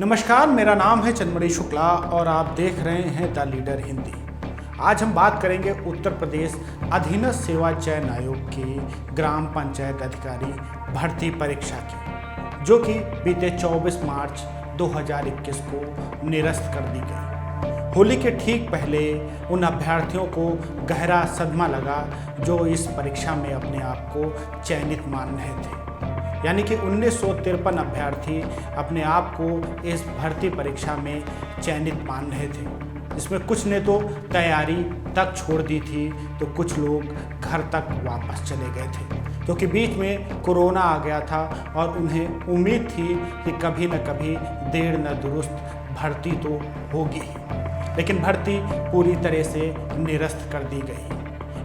नमस्कार, मेरा नाम है चंद्रमणि शुक्ला और आप देख रहे हैं द लीडर हिंदी। आज हम बात करेंगे उत्तर प्रदेश अधीनस्थ सेवा चयन आयोग की ग्राम पंचायत अधिकारी भर्ती परीक्षा की, जो कि बीते 24 मार्च 2021 को निरस्त कर दी गई। होली के ठीक पहले उन अभ्यर्थियों को गहरा सदमा लगा जो इस परीक्षा में अपने आप को चयनित मान रहे थे। यानी कि 1953 अभ्यर्थी अपने आप को इस भर्ती परीक्षा में चयनित मान रहे थे। इसमें कुछ ने तो तैयारी तक छोड़ दी थी, तो कुछ लोग घर तक वापस चले गए थे, क्योंकि बीच में कोरोना आ गया था और उन्हें उम्मीद थी कि कभी न कभी देर न दुरुस्त भर्ती तो होगी ही, लेकिन भर्ती पूरी तरह से निरस्त कर दी गई।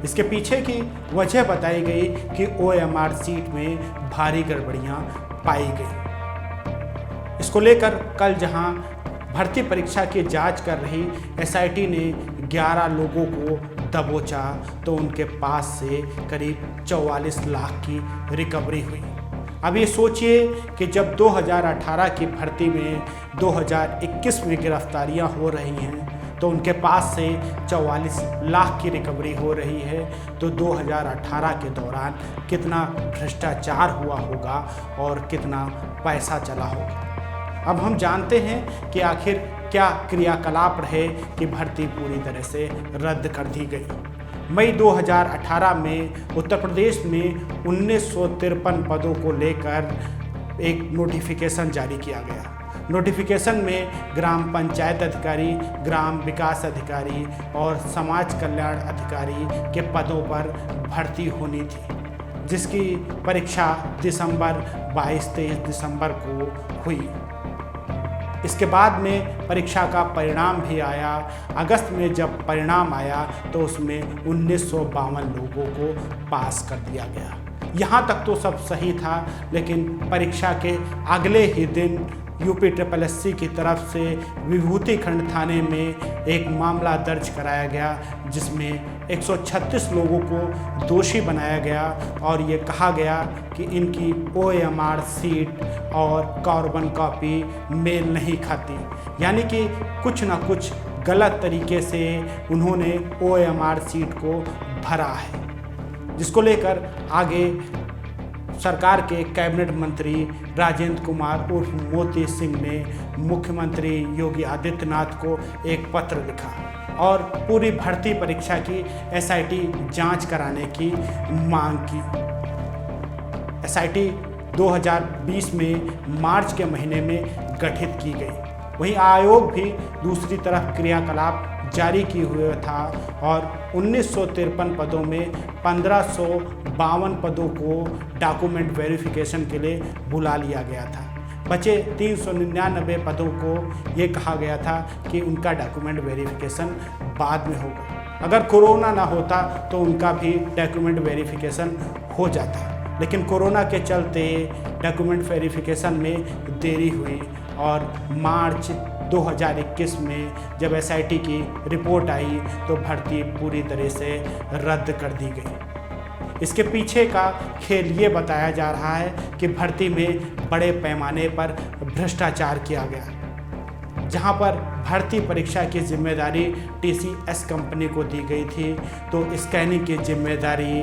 इसके पीछे की वजह बताई गई कि OMR सीट में भारी गड़बड़ियां पाई गई। इसको लेकर कल जहां भर्ती परीक्षा की जांच कर रही SIT ने 11 लोगों को दबोचा तो उनके पास से करीब 44 लाख की रिकवरी हुई। अब ये सोचिए कि जब 2018 की भर्ती में 2021 में गिरफ्तारियां हो रही हैं तो उनके पास से 44 लाख की रिकवरी हो रही है, तो 2018 के दौरान कितना भ्रष्टाचार हुआ होगा और कितना पैसा चला होगा। अब हम जानते हैं कि आखिर क्या क्रियाकलाप रहे कि भर्ती पूरी तरह से रद्द कर दी गई। मई 2018 में उत्तर प्रदेश में 1953 पदों को लेकर एक नोटिफिकेशन जारी किया गया। नोटिफिकेशन में ग्राम पंचायत अधिकारी, ग्राम विकास अधिकारी और समाज कल्याण अधिकारी के पदों पर भर्ती होनी थी, जिसकी परीक्षा 22-23 दिसंबर को हुई। इसके बाद में परीक्षा का परिणाम भी आया। अगस्त में जब परिणाम आया तो उसमें 1952 लोगों को पास कर दिया गया। यहाँ तक तो सब सही था, लेकिन परीक्षा के अगले ही दिन UPSSC की तरफ से विभूति खंड थाने में एक मामला दर्ज कराया गया, जिसमें 136 लोगों को दोषी बनाया गया और ये कहा गया कि इनकी OMR सीट और कार्बन कॉपी मेल नहीं खाती। यानी कि कुछ ना कुछ गलत तरीके से उन्होंने OMR सीट को भरा है, जिसको लेकर आगे सरकार के कैबिनेट मंत्री राजेंद्र कुमार उर्फ मोती सिंह ने मुख्यमंत्री योगी आदित्यनाथ को एक पत्र लिखा और पूरी भर्ती परीक्षा की SIT जांच कराने की मांग की। SIT 2020 में मार्च के महीने में गठित की गई। वहीं आयोग भी दूसरी तरफ क्रियाकलाप जारी किए हुए था और 1953 पदों में 1552 पदों को डॉक्यूमेंट वेरिफिकेशन के लिए बुला लिया गया था। बचे 399 पदों को ये कहा गया था कि उनका डॉक्यूमेंट वेरिफिकेशन बाद में होगा। अगर कोरोना ना होता तो उनका भी डॉक्यूमेंट वेरिफिकेशन हो जाता, लेकिन कोरोना के चलते डॉक्यूमेंट वेरिफिकेशन में देरी हुई और मार्च 2021 में जब SIT की रिपोर्ट आई तो भर्ती पूरी तरह से रद्द कर दी गई। इसके पीछे का खेल ये बताया जा रहा है कि भर्ती में बड़े पैमाने पर भ्रष्टाचार किया गया। जहां पर भर्ती परीक्षा की जिम्मेदारी TCS कंपनी को दी गई थी, तो स्कैनिंग की जिम्मेदारी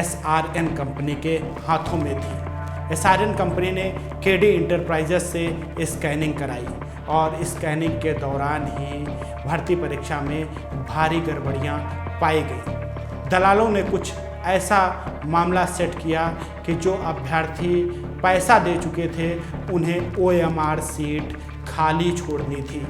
SRN कंपनी के हाथों में थी। SRN कंपनी ने KD इंटरप्राइजेस से स्कैनिंग कराई और स्कैनिंग के दौरान ही भर्ती परीक्षा में भारी गड़बड़ियां पाई गई। दलालों ने कुछ ऐसा मामला सेट किया कि जो अभ्यर्थी पैसा दे चुके थे उन्हें OMR सीट खाली छोड़नी थी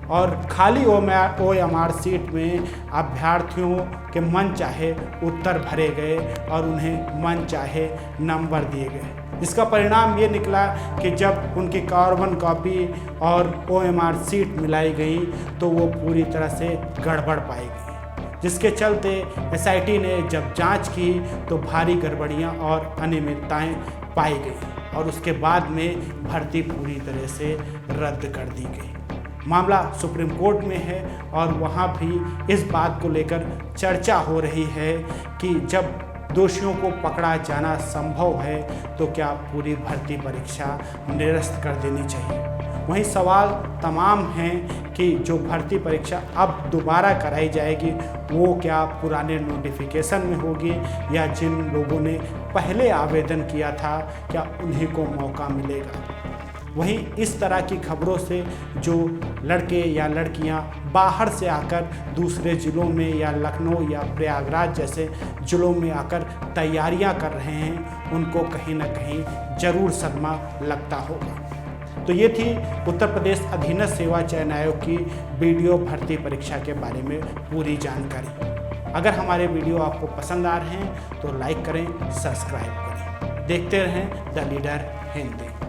और खाली OMR सीट में अभ्यर्थियों के मन चाहे उत्तर भरे गए और उन्हें मन चाहे नंबर दिए गए। इसका परिणाम ये निकला कि जब उनकी कार्बन कॉपी और OMR सीट मिलाई गई तो वो पूरी तरह से गड़बड़ पाई गई, जिसके चलते SIT ने जब जांच की तो भारी गड़बड़ियां और अनियमितताएं पाई गई और उसके बाद में भर्ती पूरी तरह से रद्द कर दी गई। मामला सुप्रीम कोर्ट में है और वहाँ भी इस बात को लेकर चर्चा हो रही है कि जब दोषियों को पकड़ा जाना संभव है तो क्या पूरी भर्ती परीक्षा निरस्त कर देनी चाहिए। वहीं सवाल तमाम हैं कि जो भर्ती परीक्षा अब दोबारा कराई जाएगी वो क्या पुराने नोटिफिकेशन में होगी या जिन लोगों ने पहले आवेदन किया था क्या उन्हीं को मौका मिलेगा। वहीं इस तरह की खबरों से जो लड़के या लड़कियां बाहर से आकर दूसरे ज़िलों में या लखनऊ या प्रयागराज जैसे ज़िलों में आकर तैयारियां कर रहे हैं उनको कहीं ना कहीं ज़रूर सदमा लगता होगा। तो ये थी उत्तर प्रदेश अधीनस्थ सेवा चयन आयोग की वीडियो भर्ती परीक्षा के बारे में पूरी जानकारी। अगर हमारे वीडियो आपको पसंद आ रहे हैं तो लाइक करें, सब्सक्राइब करें। देखते रहें द लीडर हिंदी।